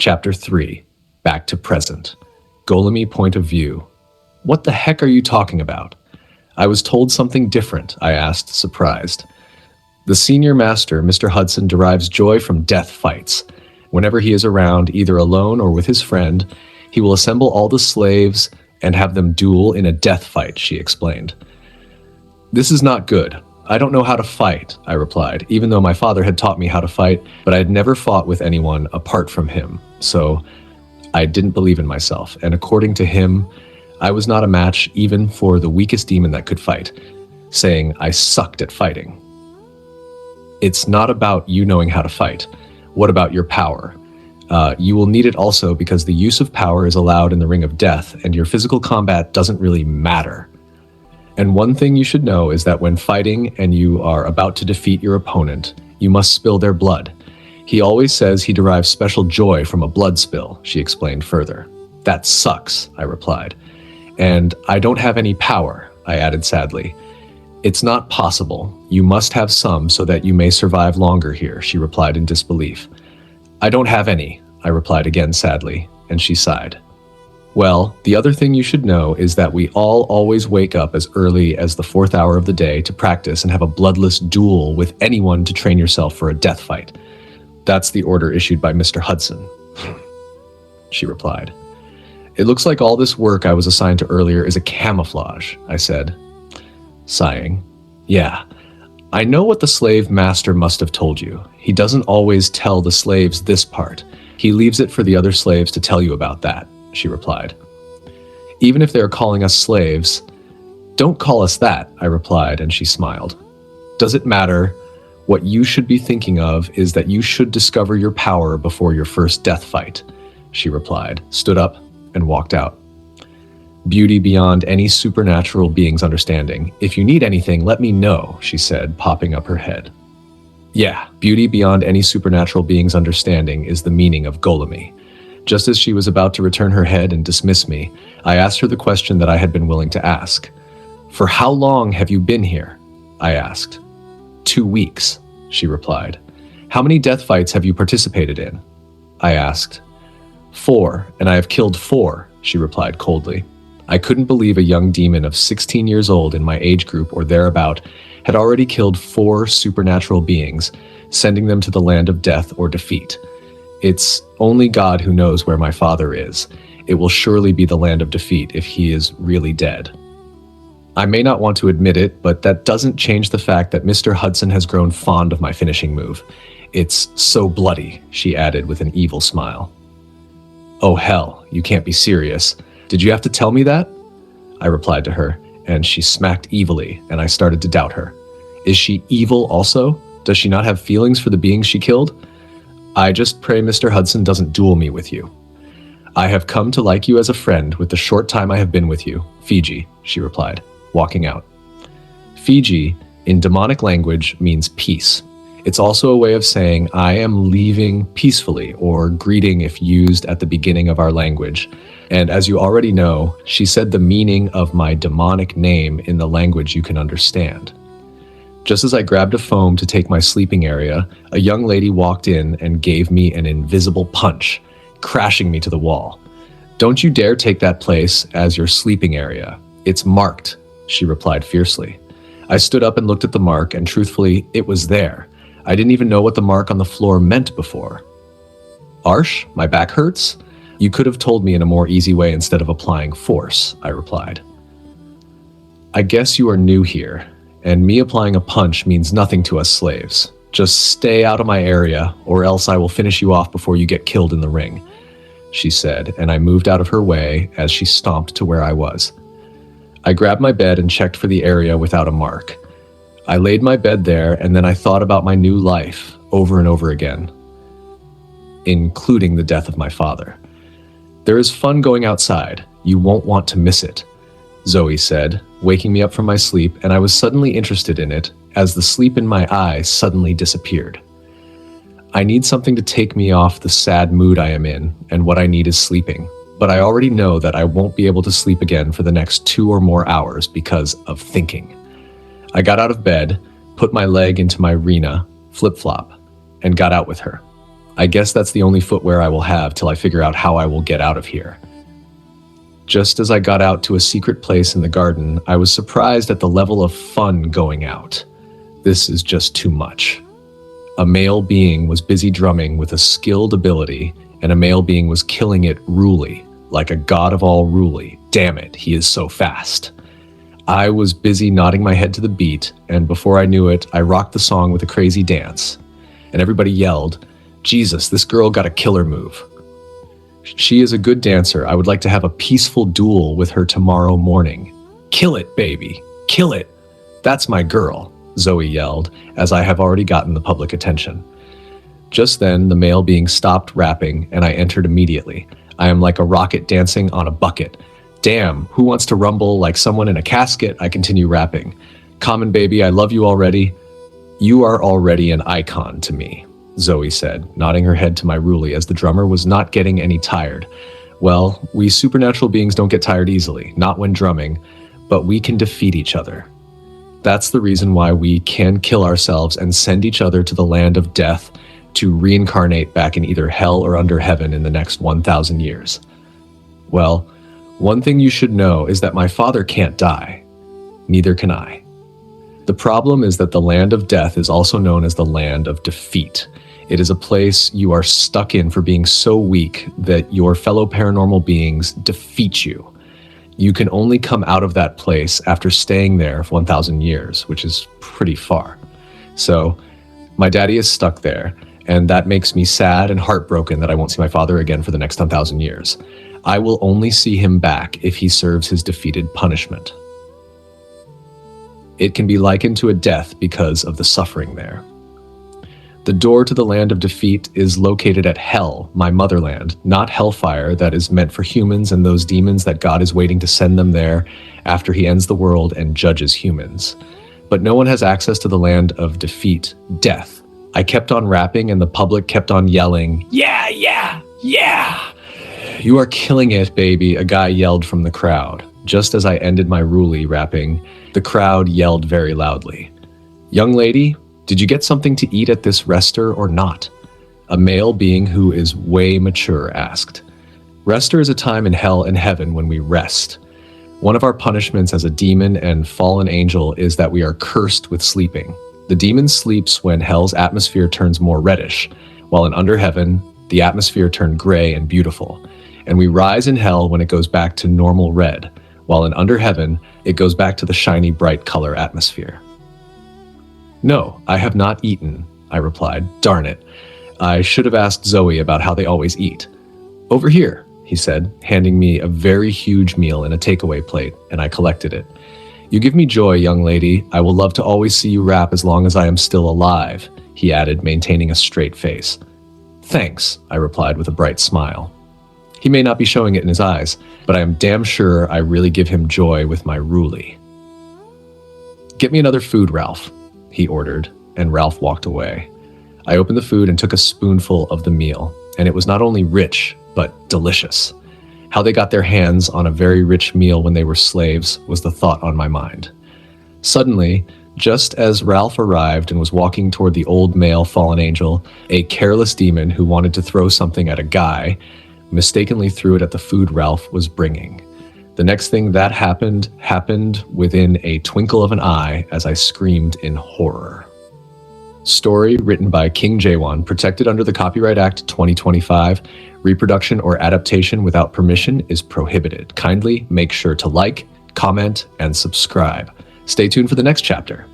Chapter 3. Back to Present. Golime Point of View. What the heck are you talking about? I was told something different, I asked, surprised. The senior master, Mr. Hudson, derives joy from death fights. Whenever he is around, either alone or with his friend, he will assemble all the slaves and have them duel in a death fight, she explained. This is not good. I don't know how to fight, I replied, even though my father had taught me how to fight, but I had never fought with anyone apart from him, so I didn't believe in myself, and according to him, I was not a match even for the weakest demon that could fight, saying I sucked at fighting. It's not about you knowing how to fight. What about your power? You will need it also because the use of power is allowed in the Ring of Death, and your physical combat doesn't really matter. And one thing you should know is that when fighting and you are about to defeat your opponent, you must spill their blood. He always says he derives special joy from a blood spill, she explained further. That sucks, I replied. And I don't have any power, I added sadly. It's not possible. You must have some so that you may survive longer here, she replied in disbelief. I don't have any, I replied again sadly, and she sighed. Well, the other thing you should know is that we all always wake up as early as the 4th hour of the day to practice and have a bloodless duel with anyone to train yourself for a death fight. That's the order issued by Mr. Hudson, she replied. It looks like all this work I was assigned to earlier is a camouflage, I said, sighing. Yeah, I know what the slave master must have told you. He doesn't always tell the slaves this part. He leaves it for the other slaves to tell you about that, she replied. Even if they are calling us slaves, don't call us that, I replied, and she smiled. Does it matter? What you should be thinking of is that you should discover your power before your first death fight, she replied, stood up, and walked out. Beauty beyond any supernatural being's understanding. If you need anything, let me know, she said, popping up her head. Yeah, beauty beyond any supernatural being's understanding is the meaning of Golime. Just as she was about to return her head and dismiss me, I asked her the question that I had been willing to ask. For how long have you been here? I asked. 2 weeks, she replied. How many death fights have you participated in? I asked. 4, and I have killed 4, she replied coldly. I couldn't believe a young demon of 16 years old in my age group or thereabout had already killed 4 supernatural beings, sending them to the land of death or defeat. It's only God who knows where my father is. It will surely be the land of defeat if he is really dead. I may not want to admit it, but that doesn't change the fact that Mr. Hudson has grown fond of my finishing move. It's so bloody, she added with an evil smile. Oh hell, you can't be serious. Did you have to tell me that? I replied to her, and she smacked evilly, and I started to doubt her. Is she evil also? Does she not have feelings for the beings she killed? I just pray Mr. Hudson doesn't duel me with you. I have come to like you as a friend with the short time I have been with you, Fiji, she replied, walking out. Fiji, in demonic language, means peace. It's also a way of saying I am leaving peacefully, or greeting if used at the beginning of our language. And as you already know, she said the meaning of my demonic name in the language you can understand. Just as I grabbed a foam to take my sleeping area, a young lady walked in and gave me an invisible punch, crashing me to the wall. Don't you dare take that place as your sleeping area. It's marked, she replied fiercely. I stood up and looked at the mark, and truthfully, it was there. I didn't even know what the mark on the floor meant before. Arsh, my back hurts? You could have told me in a more easy way instead of applying force, I replied. I guess you are new here, and me applying a punch means nothing to us slaves. Just stay out of my area, or else I will finish you off before you get killed in the ring, she said, and I moved out of her way as she stomped to where I was. I grabbed my bed and checked for the area without a mark. I laid my bed there, and then I thought about my new life over and over again, including the death of my father. There is fun going outside. You won't want to miss it, Zoe said, waking me up from my sleep, and I was suddenly interested in it as the sleep in my eyes suddenly disappeared. I need something to take me off the sad mood I am in, and what I need is sleeping. But I already know that I won't be able to sleep again for the next 2 or more hours because of thinking. I got out of bed, put my leg into my Rena flip-flop, and got out with her. I guess that's the only footwear I will have till I figure out how I will get out of here. Just as I got out to a secret place in the garden, I was surprised at the level of fun going out. This is just too much. A male being was busy drumming with a skilled ability, and a male being was killing it ruly, like a god of all ruly. Damn it, he is so fast. I was busy nodding my head to the beat, and before I knew it, I rocked the song with a crazy dance. And everybody yelled, "Jesus, this girl got a killer move." She is a good dancer. I would like to have a peaceful duel with her tomorrow morning. Kill it, baby. Kill it. That's my girl, Zoe yelled, as I have already gotten the public attention. Just then, the male being stopped rapping, and I entered immediately. I am like a rocket dancing on a bucket. Damn, who wants to rumble like someone in a casket? I continue rapping. Common baby, I love you already. You are already an icon to me, Zoe said, nodding her head to my Ruli as the drummer was not getting any tired. Well, we supernatural beings don't get tired easily, not when drumming, but we can defeat each other. That's the reason why we can kill ourselves and send each other to the land of death to reincarnate back in either hell or under heaven in the next 1,000 years. Well, one thing you should know is that my father can't die. Neither can I. The problem is that the land of death is also known as the land of defeat. It is a place you are stuck in for being so weak that your fellow paranormal beings defeat you. You can only come out of that place after staying there for 1,000 years, which is pretty far. So, my daddy is stuck there, and that makes me sad and heartbroken that I won't see my father again for the next 10,000 years. I will only see him back if he serves his defeated punishment. It can be likened to a death because of the suffering there. The door to the land of defeat is located at Hell, my motherland, not Hellfire that is meant for humans and those demons that God is waiting to send them there after he ends the world and judges humans. But no one has access to the land of defeat, death. I kept on rapping and the public kept on yelling, "Yeah, yeah, yeah!" "You are killing it, baby," a guy yelled from the crowd. Just as I ended my Ruli rapping, the crowd yelled very loudly, "Young lady, did you get something to eat at this rester or not?" A male being who is way mature asked. Rester is a time in hell and heaven when we rest. One of our punishments as a demon and fallen angel is that we are cursed with sleeping. The demon sleeps when hell's atmosphere turns more reddish, while in under heaven, the atmosphere turned gray and beautiful. And we rise in hell when it goes back to normal red, while in under heaven, it goes back to the shiny bright color atmosphere. "No, I have not eaten," I replied. Darn it. I should have asked Zoe about how they always eat. "Over here," he said, handing me a very huge meal in a takeaway plate, and I collected it. "You give me joy, young lady. I will love to always see you rap as long as I am still alive," he added, maintaining a straight face. "Thanks," I replied with a bright smile. He may not be showing it in his eyes, but I am damn sure I really give him joy with my Ruli. "Get me another food, Ralph," he ordered, and Ralph walked away. I opened the food and took a spoonful of the meal, and it was not only rich, but delicious. How they got their hands on a very rich meal when they were slaves was the thought on my mind. Suddenly, just as Ralph arrived and was walking toward the old male fallen angel, a careless demon who wanted to throw something at a guy mistakenly threw it at the food Ralph was bringing. The next thing that happened within a twinkle of an eye as I screamed in horror. Story written by King Jaewon, protected under the Copyright Act 2025. Reproduction or adaptation without permission is prohibited. Kindly make sure to like, comment, and subscribe. Stay tuned for the next chapter.